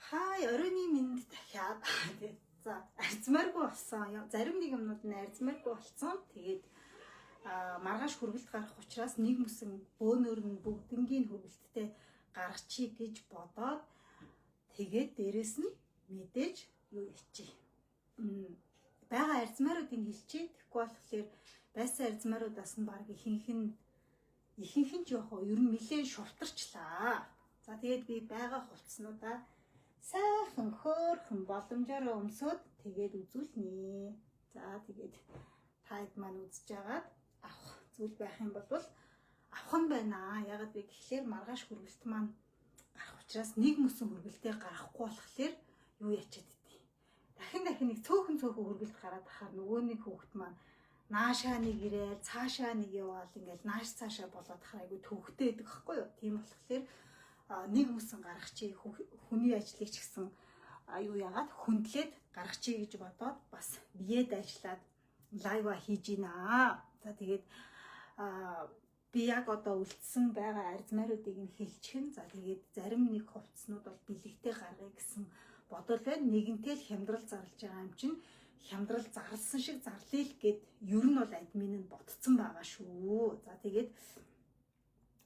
Хай оройны минь дахиад за арзмааргүй болсон. Зарим нэг юмнууд нь арзмааргүй болсон. Тэгээд маргааш хүргэлт гарах учраас нэг мөсөн бөөнөр нь бүгднгийн хүргэлттэй гаргачих гэж бодоод тэгээд дээрэс нь мэдээж юу ячий. Бага арзмааруудыг хэлчихье. Тэгэхгүй болохоор байсан арзмааруудаас нь баг ихэнх нь жоох ер нь нэлээд шувтарчлаа. За тэгээд би бага хувцснуудаа сайхан хөөрхөн боломжоор өмсөд тэгээд үзүүлнэ. За тэгээд таад маань үзэж агаад авах зүйл байх юм бол авах нь байна. Ягаад вэ гэхлээр маргааш хүргэлт маань гарах учраас нэг мөсөн хүргэлтээ гаргахгүй болохоор юу ячаад идэв. Дахин нэг цөөхөн хүргэлт гараад ахаар нөгөө нэг хүүхэд маань наашаа нэг ирээл цаашаа нэг яваал ингээл нааш цаашаа болоод ахаар айгу төвхтэй байдаг байхгүй юу? Тийм болохоор нэг мөсөн гаргах чи хүний ажлыг ч гэсэн юу яагаад хүндлээд гаргах чи гэж бодоод бас биед ажиллаад лайва хийж гинэ. За тэгээд би яг одоо үлдсэн байгаа арзмааруудыг нь хэлчихэн. За тэгээд зарим нэг хувцснууд бол бэлэгтэй гаргая гэсэн бодол байна. Нэгэнтэй л хямдрал зарлж байгаа юм чинь хямдрал зарлсан шиг зарлая л гэд ер нь бол админ нь ботцсон байгаа шүү. За тэгээд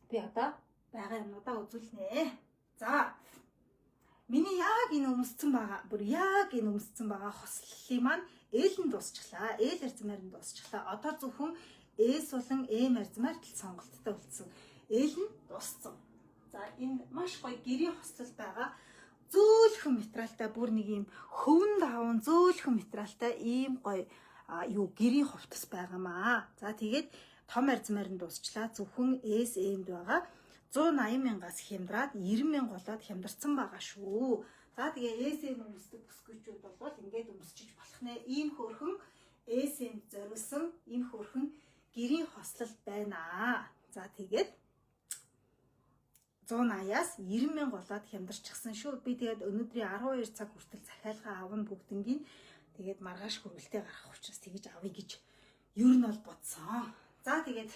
би одоо байгаа юмудаа үзүүлнэ. За миний яг энэ өмсцэн байгаа хослолын маань ээлэн дуусчлаа. Ээл арзмаар нь дуусчлаа. Одоо зөвхөн ээс болон эм арзмаар л сонголттой үлдсэн. Ээл нь дууссан. За энэ маш гоё гэрийн хослол байгаа. Зөөлхөн материалтай бүр нэг юм хөвн даван зөөлхөн материалтай ийм гоё гэрийн хувцас байгаамаа. За тэгээд том арзмаар нь дуусчлаа. Зөвхөн эс эмд байгаа. 180,000-аас хямдраад 90,000 болоод хямдарсан байгаа шүү. За тэгээ эсэм өмсдөг бүсгүйчүүд бол ингээд өмсчиж болох нэ. Ийм хөөрхөн эсэмд зориулсан ийм хөөрхөн гэрийн хослол байна. За тэгээд 180-аас 90,000 болоод хямдарчихсан шүү. Би тэгээд өнөөдрийн 12 цаг хүртэл захиалга авна бүгднгийн. Тэгээд маргааш хүргэлтээ гарах учраас тэгэж авъя гэж ер нь бол бодсон. За тэгээд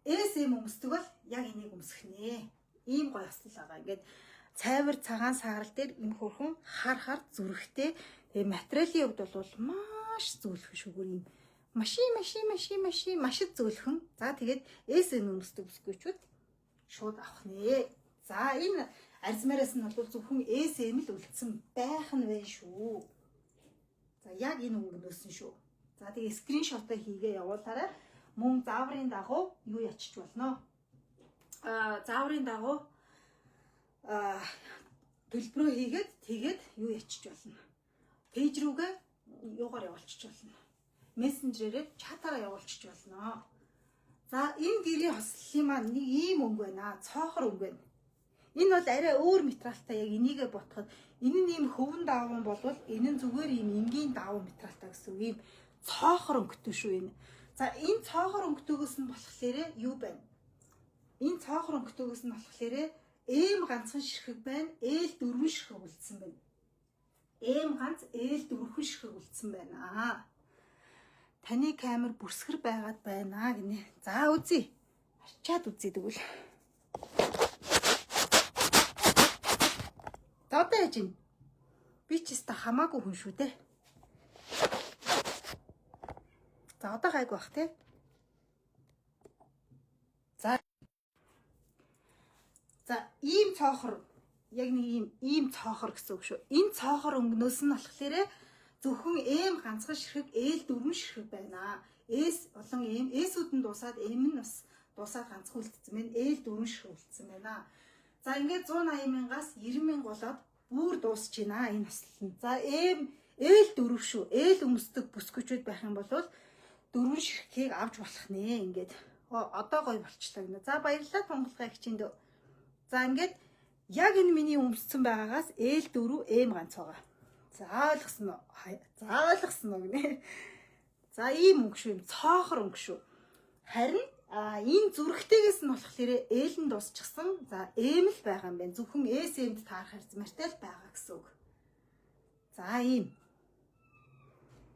эсэм өмсдөг бол яг энийг өмсөх нэ. Ийм гоё хослол байгаа. Ингээд цайвар цагаан саарал дээр энэ хөрхөн хар зүрхтэй. Тэгээ материалын хувьд бол маш зөөлхөн шүгүр юм. Маш зөөлхөн. За тэгээд эсэм өмсдөг бүсгүйчүүд шууд авах нэ. За энэ арзмаараас нь бол зөвхөн эсэм л үлдсэн байх нь байна шүү. За яг энэ өнгөнөөс нь шүү. За тэгээ скриншотоо хийгээ явуулаарай. Мөн зааврын дагуу юу ячиж болно? Зааврын дагуу төлбөрөө хийгээд тэгээд юу ячиж болно? Пэйж рүүгээ юугаар явуулчих болно? Мессенжерээр чатаараа явуулчих болно. За энэ гэрийн хослолын маань нэг ийм өнгө байна. Цоохор өнгө байна. Энэ бол арай өөр материалтай яг энийгээ ботход энэ нь ийм хөвөн даван болвол энэ нь зүгээр ийм энгийн даван материалтай гэсэн үг. Ийм цоохор өнгөтэй шүү энэ. За энэ цоохор өнгөтэйгөөс нь болохоор юу байна? Энэ цоохор өнгөтэйгөөс нь болохоор эм ганцхан ширхэг байна. Ээл дөрвөн ширхэг үлдсэн байна. Эм ганц ээл дөрвөн ширхэг үлдсэн байна. Таны камер бүрсгэр байгаад байна гинэ. За үзье. Арчаад үзье тэгвэл. За одоо яаж юм? Би ч өстө хамаагүй хүн шүү дээ. За одоо гайг бах те. За ийм цоохор яг нэг ийм цоохор гэсэн үг шүү. Энэ цоохор өнгнөөс нь болохоор зөвхөн эм ганцхан ширхэг ээл дөрвөн ширхэг байна. Эс болон эм эсүүд нь дуусаад эм нь бас дуусаад ганцхан үлдсэн байна. Ээл дөрвөн ширхэг үлдсэн байна. За ингээд 180,000-аас 90,000 болоод бүр дуусч байна энэ хослол. За ээл дөрөв шүү. Ээл өмсдөг бүсгүйчүүд байх юм бол дөрвөн ширхгийг авч болох нэ. Ингээд одоо гоё болчлаа гэнэ. За баярлалаа тунгалгаа хичээнд. За ингээд яг энэ миний өмссөн байгаагаас ээл дөрөв эм ганц байгаа. За ойлгосон уу? Ойлгосон уу гинэ. За ийм өнгө шүү. Цоохор өнгө шүү. Харин энэ зүрхтэйгээс нь болохоор ээл нь дуусчихсан. За эм л байгаа юм байна. Зөвхөн эсэмд таарах арзмаартай л байгаа гэсэн үг. За ийм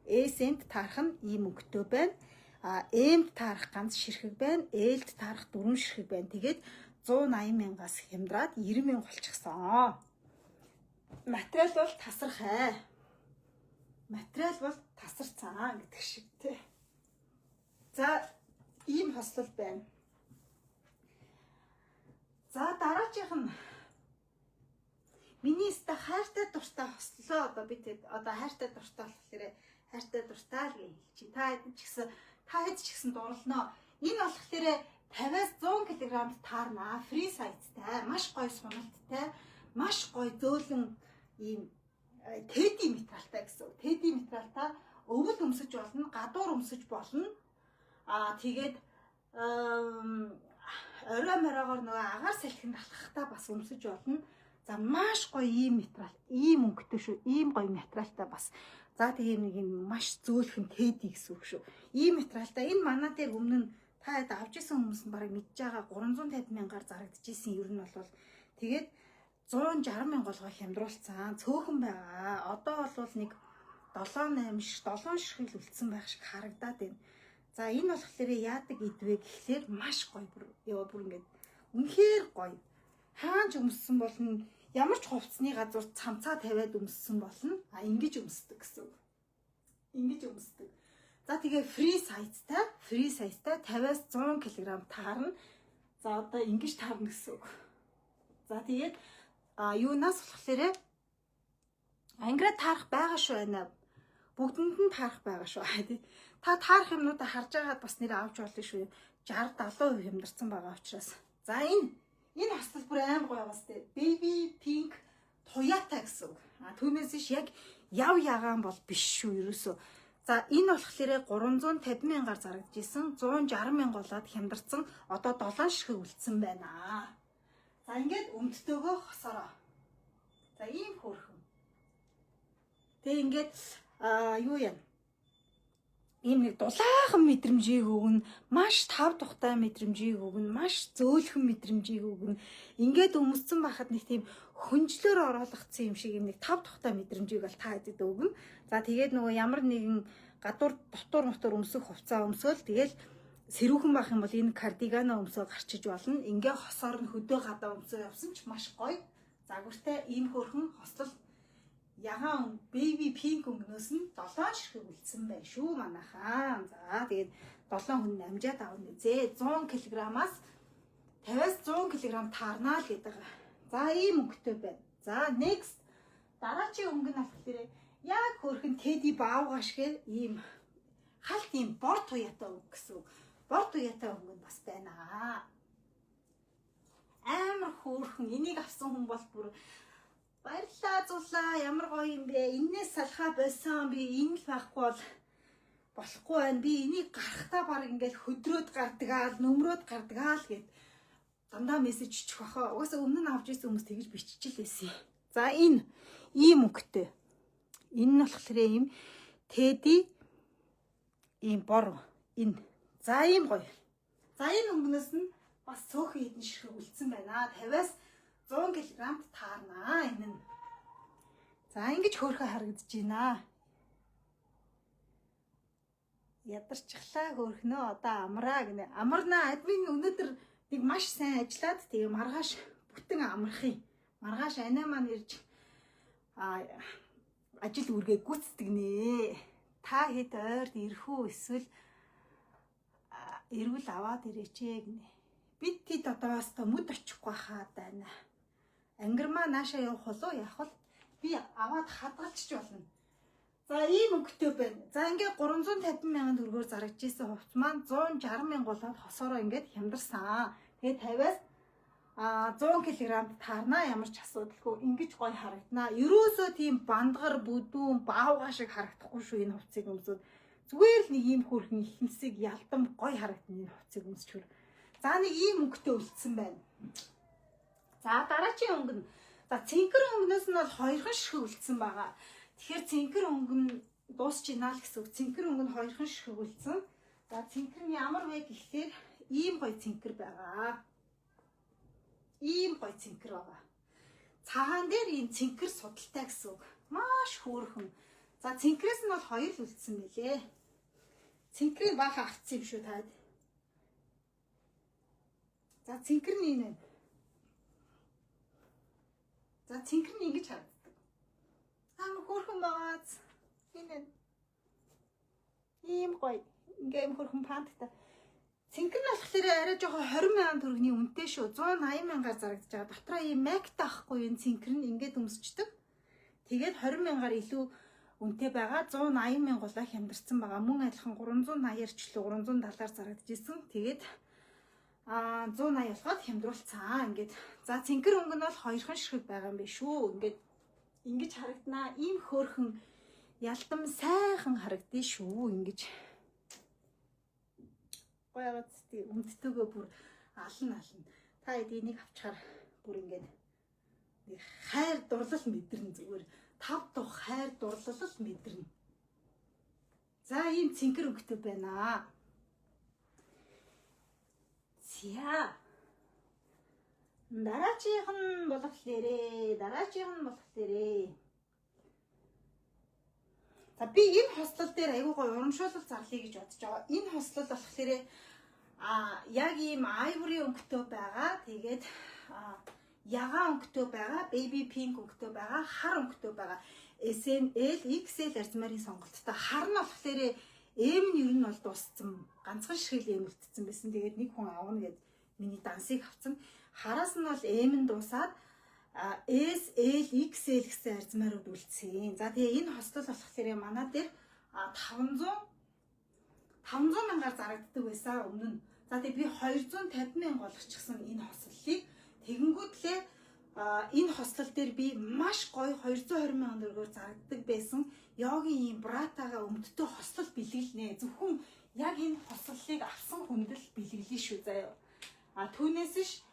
эсэмд таарах нь ийм өнгөтэй байна. Эмд таарах ганц ширхэг байна. Ээлд таарах дөрвөн ширхэг байна. Тэгээд 180,000-аас хямдраад 90,000 болчихсон. материал бол тасархай. Материал бол тасарцсан гэдэг шиг тий. За ийм хослол байна. За дараачих нь миний ста хайртай дуртай хослоо. Одоо би тэгэд одоо хайртай дуртай болохоор хайртай дуртай л гэж чи та хэд ч гэсэн дурлноо. Энэ болохоор 50-аас 100 кг таарна. Фри сайзтай, маш гоё суналттай, маш гоё зөөлөн ийм теди материалтай гэсэн. Теди материалтай өвөл өмсөж болно, гадуур өмсөж болно. Тэгээд орой моройгоор нөгөө агаар салхинд алхахтаа бас өмсөж болно. За маш гоё ийм материал, ийм өнгөтэй шүү. Ийм гоё материалтай бас. За тэгээ нэг юм маш зөөлхөн теди гэсэн үг шүү. Ийм материалтай энэ манаа дээр өмнө нь та хэд авч исэн хүмүүс нь барыг мэдж байгаа 350 мянгаар зарагдчихсэн ер нь бол тэгээд 160 мянгаолгоо хямдруулсан цөөхөн байгаа. Одоо бол нэг 7 ширхэг үлдсэн байх шиг харагдаад байна. За энэ болохоор яадаг идвэ гэхлээр маш гоё бүр ингээд үнэхээр гоё. Хаанч өмссөн болно. Ямар ч хувцсны газар цамцаа тавиад өмссөн болно. Ингэж өмсдөг гэсэн үг. Ингэж өмсдөг. За тэгээ фри сайзтай 50-аас 100 кг таарна. За одоо ингэж таарна гэсэн үг. За тэгээд юунаас болохоор ангираа таарах байгаа шүү байна. Бүгдэнд нь таарах байгаа шүү. Та таарах юмнуудаа харж байгаад бас нэр авч болно шүү. 60-70% хямдарсан байгаа учраас. За энэ хослол бүр аим гоё байгаас тээ. Baby pink туяатай гэсэн үг. Түүнээс иш яг яв ягаан бол биш шүү ерөөсөө. За энэ болохоор 350 мянгаар зарагдчихсэн 160 мянга болоод хямдарсан одоо 7 ширхэг үлдсэн байна. За ингээд өмдтөөгөө хосороо. За ийм хөөрхөн. Тэгээ ингээд юу юм? Ийм нэг дулаахан мэдрэмжийг өгнө, маш тав тухтай мэдрэмжийг өгнө, маш зөөлхөн мэдрэмжийг өгнө. Ингээд өмссөн байхад нэг тийм хөнжлөөр ороолгоцсон юм шиг юм нэг тав тухтай мэдрэмжийг бол та хэдэд өгнө. За тэгээд нөгөө ямар нэгэн гадуур дотор өмсөх хувцас өмсөөл тэгэл сэрүүхэн байх юм бол энэ кардигана өмсөө гарчиж болно. Ингээ хосоор нь хөдөө гадаа өмсөө явсан ч маш гоё. Загвартай ийм хөрхөн хослол ягаан baby pink өнгнөөс нь 7 ширхэг үлдсэн байна шүү манайхаа. За тэгээд 7 хүн амжаад авна зээ 100 кг-аас 50-аас 100 кг таарнаа л гэдэг. За ийм өнгөтэй байна. За next дараачийн өнгө нь болохоор яг хөрхөн теди баавгаа шиг ийм халт ийм бор туяатай өнгө гэсэн. Бор туяатай өнгө нь бас байна. Амар хөөрхөн энийг авсан хүн бол бүр баярлаа зулаа ямар гоё юм бэ. Иннээс салхаа байсан би энэ л байхгүй бол болохгүй байна. Би энийг гарахтаа баг ингээл хөдрөөд гардгаал, нөмрөөд гардгаал гэд дандаа мессеж ичих баха. Угаасаа өмнө нь авч ирсэн хүмүүс тэгж биччихлээсэн. За энэ ийм өнгөтэй. Энэ нь болохоор ийм теди ийм бор энэ. За ийм гоё. За энэ өнгнөөс нь бас цөөхөн хэдэн ширхэг үлдсэн байна. 50-аас 100 кг таарнаа энэ нь. За ингэж хөөрхөн харагдаж байна. Ядарчихлаа хөөрхнөө одоо амраа гинэ. Амарнаа админ өнөөдөр нэг маш сайн ажиллаад тэгээ маргааш бүтэн амрахын. Маргааш анаа маань ирж ажил үргээ гүцдэг нэ. Та хэд ойрд ирэх үү эсвэл эргэл аваад ирээч гинэ. Бид тэд одоо бас мүд очихгүй хаад байна. Ангирмаа наашаа явах болоо яах вэ? Би аваад хадгалчих болно. За ийм өнгөтэй байна. За ингээд 350 мянган төгрөгөөр зарагдчихсан хувц маань 160 мянга болоод хосоороо ингээд хямдарсан. Тэгээд 50-аас 100 кг таарнаа ямар ч асуудалгүй ингэж гоё харагдана. Ерөөсөө тийм бандгар бүдүүн баавгаа шиг харагдахгүй шүү энэ хувцсыг өмсөд. Зүгээр л нэг ийм хөөрхөн ихэнсийг ялдам гоё харагдана энэ хувцсыг өмсчөр. За нэг ийм өнгөтэй үлдсэн байна. За дараачийн өнгө нь за цэнхэр өнгнөөс нь бол 2хан ширхэг үлдсэн байгаа. Тэгэхээр цэнхэр өнгө нь дуусч ийна л гэсэн үг. Цэнхэр өнгө нь 2хан ширхэг үлдсэн. За цэнхэр нь ямар вэ гэхлээр ийм гоё цэнхэр байгаа. Ийм гоё цэнхэр байгаа. Цагаан дээр ийм цэнхэр судалтай гэсэн үг. Маш хөөрхөн. За цэнхрээс нь бол 2 л үлдсэн мэлээ. Цэнхрийг баахан авцсан юм шүү таад. За цэнхэр нь энэ. За цэнхэр нь ингэж харагддаг. Ам хөрхөн байгааз. Энэ ийм гоё. Ингээм хөрхөн панттай. Цэнхэр нь болохоор арай жоохон 20,000 төгрөгийн үнэтэй шүү. 180,000-аар зарагдаж байгаа. Дотроо ийм мактай ахгүй энэ цэнхэр нь ингээд өмсчдөг. Тэгээд 20,000-аар илүү үнэтэй байгаа. 180,000 голоо хямдарсан байгаа. Мөн адилхан 380-аар 370-аар зарагдаж исэн. Тэгээд 180 болоход хямдруулцсан. Ингээд за цэнхэр өнгө нь бол хоёрхан ширхэг байгаа юм биш үү. Ингээд ингэж харагданаа. Ийм хөөрхөн ялтам сайхан харагддээ шүү. Ингэж гоёгоц тий өмдтөгөө бүр ална. Та энийг авчаар бүр ингээд нэг хайр дурлал мэдэрнэ зүгээр. Тав дух хайр дурлал мэдэрнэ. За ийм цэнхэр өнгөтэй байна. За дараачих нь болохоор за би энэ хослол дээр айгүй гоё урамшуулал зарлая гэж бодож байгаа. Энэ хослол болохоор яг ийм ivory өнгөтэй байгаа. Тэгээд ягаан өнгөтэй байгаа, baby pink өнгөтэй байгаа, хар өнгөтэй байгаа. SML, XL арзмарын сонголттой. Хар нь болохоор M нь ер нь бол дууссан. Ганцхан ширхэл M үлдсэн байсан. Тэгээд нэг хүн авна гэд миний дансыг авсан. Хараас нь бол M нь дуусаад S, L, XL гэсэн арзмаарууд үлдсэн. За тэгээ энэ хослол болохоор манай дээр 500,000-аар зарагддаг байсан өмнө нь. За тэгээ би 250,000 болгочихсон энэ хослолыг. Тэгэнгүүтлээ энэ хослол дээр би маш гоё 220,000 төгрөгөөр зарагддаг байсан. Йогийн ийм братагаа өмдтөө хослол бэлгэлнэ. Зөвхөн яг энэ хослолыг авсан хүнд л бэлгэлнэ шүү заяа. Түүнээс ш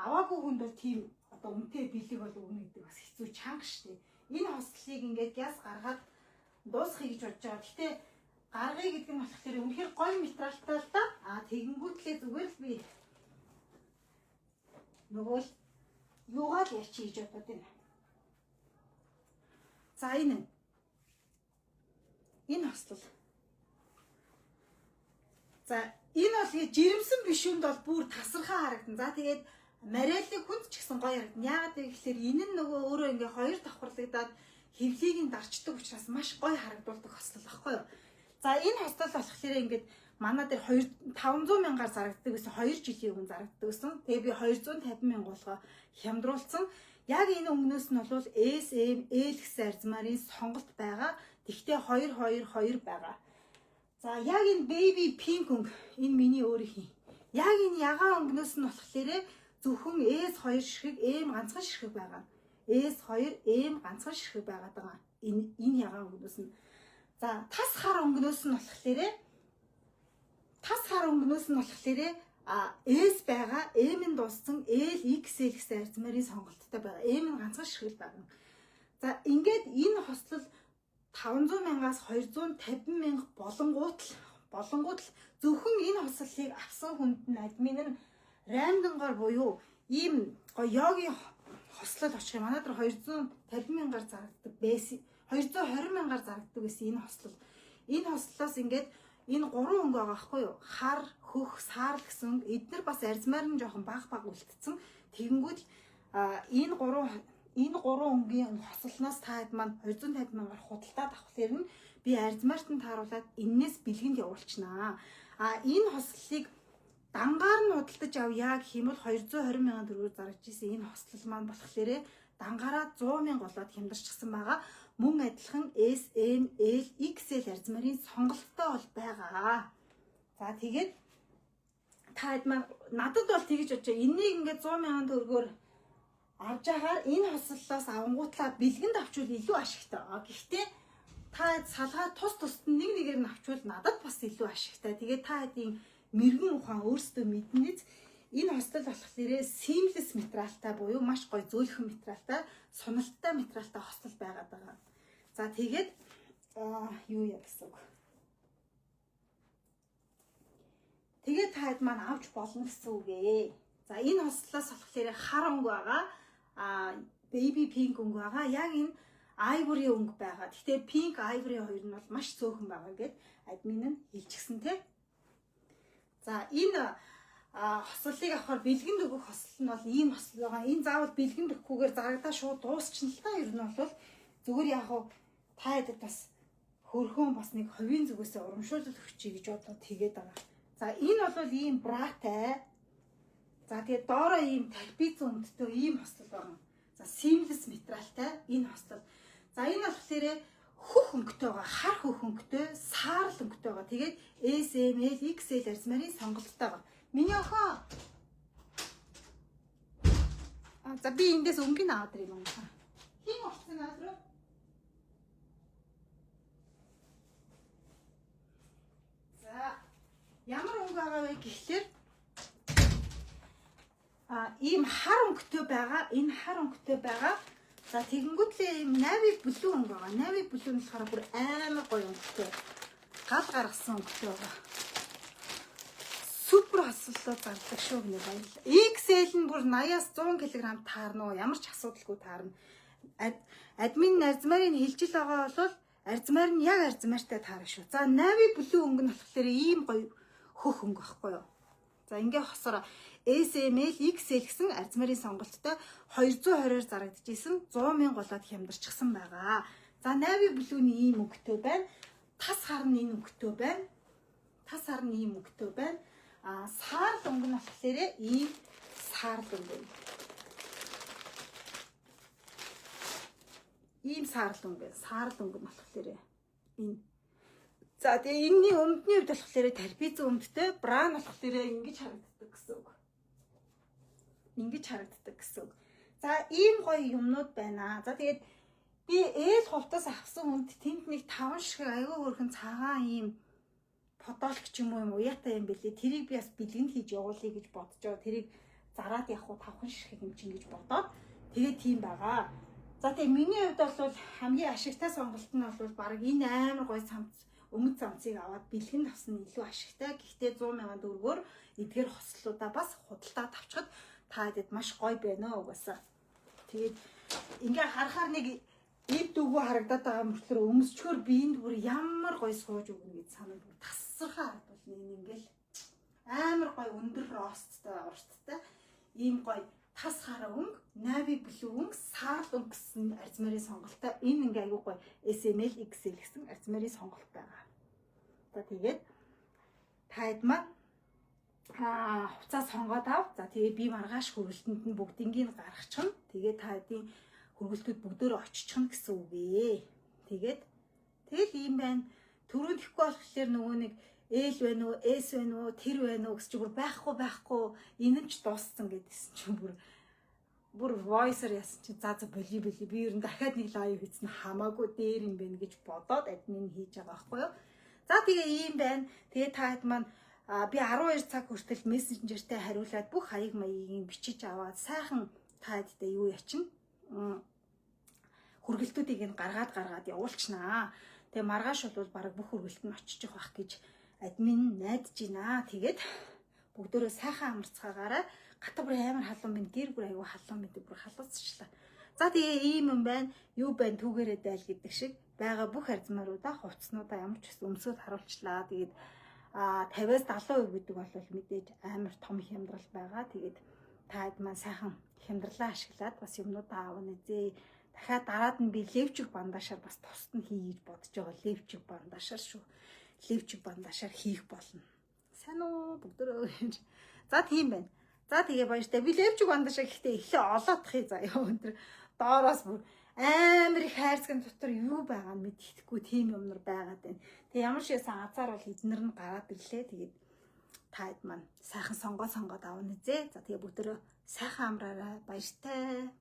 аваагүй хүнд бол тийм одоо үнэтэй бэлэг бол өгнө гэдэг бас хэцүү чанга штэ. Энэ хослолыг ингээд гяс гаргаад дуусгахыг гэж бодож байгаа. Гэтэ гаргая гэдэг нь болохоор үнэхээр гоё материалтай л да. Тэгэнгүүтлээ зүгээр л би нөгөө л юугаар яачи гэж бодод байна. За энэ хослол. За энэ бол жирэмсэн бишүүнд бол бүр тасархаа харагдан. За тэгээд Марэллиг хүнд ч гэсэн гоё харагдана. Яагаад гэвэл энэ нь нөгөө өөрөө ингээ хоёр давхарлагдаад хевлийг нь дарчдаг учраас маш гоё харагдуулдаг хослол баггүй юу. За энэ хослол болохоор ингээд манай дээр 500,000-аар зарагддаг гэсэн 2 жилийн өмнө зарагддаг гэсэн. Тэгээ би 250,000 болгоо хямдруулсан. Яг энэ өнгнөөс нь бол SML гэсэн арзмарын сонголт байгаа. Тэгтээ 222 байгаа. За яг энэ baby pink өнгө энэ миний өөрийнх. Яг энэ ягаан өнгнөөс нь болохоор зөвхөн S2 ширхэг M ганцхан ширхэг байгаа. S2 M ганцхан ширхэг байгаа даа. Энэ ягаан өнгнөөс нь. За тас хар өнгнөөс нь болохоор S байгаа, M нь дууссан, L, XL гэсэн арзмарын сонголттой байгаа. M нь ганцхан ширхэг байгаа. За ингээд энэ хослол 500,000-аас 250,000 болонгууд л зөвхөн энэ хослолыг авсан хүнд нь админ нь рандомгаар буюу ийм гоё йогийн хослол очих юм. Манай дээр 250,000-аар зарагддаг байсан. 220,000-аар зарагддаг байсан энэ хослол. Энэ хослолоос ингээд энэ 3 өнгө байгаа байхгүй юу? Хар, хөх, саарл гэсэн эдгээр бас арзмаар нь жоохон баг үлдсэн. Тэгэнгүүт энэ 3 өнгийн хослолноос таад маань 250,000-аар худалдаад авахлаар нь би арзмаарт нь тааруулаад энээс бэлгэнд явуулчихнаа. Энэ хослолыг дангаар нь худалдаж авъя гэх юм бол 220,000 төгрөгөөр зарагдж исэн энэ хослол маань болохоор дангаараа 100,000 болоод хямдарчихсан байгаа. Мөн адилхан SML, XL арзмарын сонголттой бол байгаа. За тэгээд та хэд маань надад бол тэгж бодож байна. Энийг ингээд 100,000 төгрөгөөр авж яхаар энэ хослолоос авангуутлаа бэлгэнд авчвал илүү ашигтай. Гэхдээ та салгаа тусд нь нэгээр нь авчвал надад бас илүү ашигтай. Тэгээд та хэдийн мэрэгэн ухаан өөрсдөө мэднэз энэ хослол болохоор seamless материалтай буюу маш гоё зөөлхөн материалтай, суналттай материалтай хослол байгаад байгаа. За тэгээд юу яа гэсэн үг. Тэгээд та хэд маань авч болно гэсэн үг ээ. За энэ хослолоос болохоор хар өнгө байгаа, baby pink өнгө байгаа. Яг энэ ivory өнгө байгаа. Гэхдээ pink, ivory хоёр нь бол маш цөөхөн байгаа гэд админ нь хэлчихсэн те. За энэ хослолыг авахар бэлгэнд өгөх хослол нь бол ийм хослол байгаа. Энэ заавал бэлгэнд өгөхгүйгээр зарагдаа шууд дуусчихна л та. Ер нь бол Зүгээр яг хуу та хэд бас хөрхөн бас нэг хувийн зүгээс урамшуулал өгчий гэж бодлоо тэгээд байгаа. За энэ бол ийм братай. За тэгээд доороо ийм талбиц өмдтэй ийм хослол байгаа. За seamless материалтай энэ хослол. За энэ болохоор хөх өнгөтэй байгаа, хар хөх өнгөтэй, саарл өнгөтэй байгаа. Тэгээд S, M, L, XL арзмарын сонголттой байгаа. Миний охин. За би эндээс өнгөний аваад ирэх юм байна. Хин орсон наад руу. За ямар өнгө байгаа вэ гэхлээр ийм хар өнгөтэй байгаа. Энэ хар өнгөтэй байгаа. За тэгэнгүүтлээ ийм navy blue өнгө байгаа. Navy blue нь болохоор бүр амар гоё өнгөтэй. Гал гаргасан өнгөтэй байгаа. Супер хослолоо зардаг шүү гэнэ баярлалаа. XL нь бүр 80-аас 100 кг таарна уу? Ямар ч асуудалгүй таарна. Админ арзмарын хэлжил байгаа бол арзмаар нь яг арзмаартай таарна шүү. За navy blue өнгө нь болохоор ийм гоё хөх өнгө байхгүй юу? За ингээ хосороо SML XL гэсэн арзмарын сонголттой 220-оор зарагдчихсэн 100,000 болоод хямдарчихсан байгаа. За navy blue-ний ийм өнгөтэй байна. Тас хар нь энэ өнгөтэй байна. Тас хар нь ийм өнгөтэй байна. Саарл өнгө нь болохоор ийм саарл өнгө байна. Ийм саарл өнгө. Саарл өнгө нь болохоор энэ. За тэгээ энэний өмдний хувьд болохоор тарбиз өмдтэй, бра нь болохоор ингэж харагддаг гэсэн үг. Ингэж харагддаг гэсэн үг. За ийм гоё юмнууд байна. За тэгээд би ээл хувтас авсан өмд тэнд нэг 5 шиг аягүй хөрхэн цагаан ийм подолк ч юм уу уяатай юм бэлээ. Тэрийг би бас бэлгэнд хийж явуулъя гэж бодож байгаа. Тэрийг зараад явах уу 5 ширхэг юм чинь гэж бодоод тэгээд тийм байгаа. За тэгээ миний хувьд бол хамгийн ашигтай сонголт нь бол баг энэ амар гоё өмд цамцыг аваад бэлгэнд авсан нь илүү ашигтай. Гэхдээ 100,000 төгрөгөөр эдгээр хослолуудаа бас худалдаад авчихад та хэд маш гоё байна угаасаа. Тэгээд ингээ харахаар нэг эд дөгөө харагдаад байгаа мөртлөө өмсчхөр биэнд бүр ямар гоё сууж өгнө гэж санаад бүр тасархаа харагдвал энэ ингээл амар гоё өндөр росттой урттай ийм гоё тас хараа өнгө, navy blue өнгө, саарл өнгө гэсэн арзмарын сонголттой энэ ингээ аюу гоё SML XL гэсэн арзмарын сонголт байгаа. За тэгээд та хэд маань хуцаа сонгоод ав. За тэгээд би маргааш хөргөлтөнд нь бүгднийг гаргачихна. Тэгээд та хэдийн хөргөлтүүд бүгдөө очичихна гэсэн үг ээ. Тэгээд ийм байна. Төрөнд ихгүй болохоор нөгөө нэг L байна уу, S байна уу, тэр байна уу гэж чи бүр байхгүй энэ нь ч дууссан гэдсэн чи бүр voice-оор яасан чи за боли би ер нь дахиад нэг лайв хийсэн хамаагүй дээр юм байна гэж бодоод админ хийж байгаа байхгүй юу. За тэгээ ийм байна. Тэгээ та хэд маань би 12 цаг хүртэл мессенжертэй хариулаад бүх хаяг маягийг бичиж аваад сайхан та хэдтэй юу ячна. Хөргөлтүүдийг нь гаргаад явуулчихнаа. Тэгээ маргааш бол баг бүх хөргөлт нь очиж байх гэж админ найдаж байна. Тэгээд бүгдөө сайхан амарцгаагаараа гата бүр амар халуун минь гэр бүр аягүй халуун минь бүр халуусчлаа. За тэгээ ийм юм байна. Юу байна түүгээрээ дайл гэдэг шиг байгаа бүх арзмааруудаа хувцснуудаа ямар ч гэсэн өмсөд харуулчлаа. Тэгээд 50-аас 70% гэдэг бол мэдээж амар том хямдрал байгаа. Тэгээд та хэд маань сайхан хямдралаа ашиглаад бас юмнуудаа аавна зээ. Дахиад дараад нь би левчиг бандашаар бас тусад нь хий гэж бодож байгаа. Левчиг бандашаар шүү. Левчиг бандашаар хийх болно. Сайн уу бүгдөө. За тийм байна. За тэгээ баяртай. Би левчиг бандашаа гэхдээ эхлээ олоодхий заяа өндөр доороос бүр амар их хайрцаг дотор юу байгаа нь мэддэхгүй тийм юмнар байгаад байна. Тэгээ ямар ч ясан азар бол эднэр нь гараад ирлээ. Тэгээд та хэд маань сайхан сонгоод авна зээ. За тэгээ бүгдөө сайхан амраарай. Баяртай.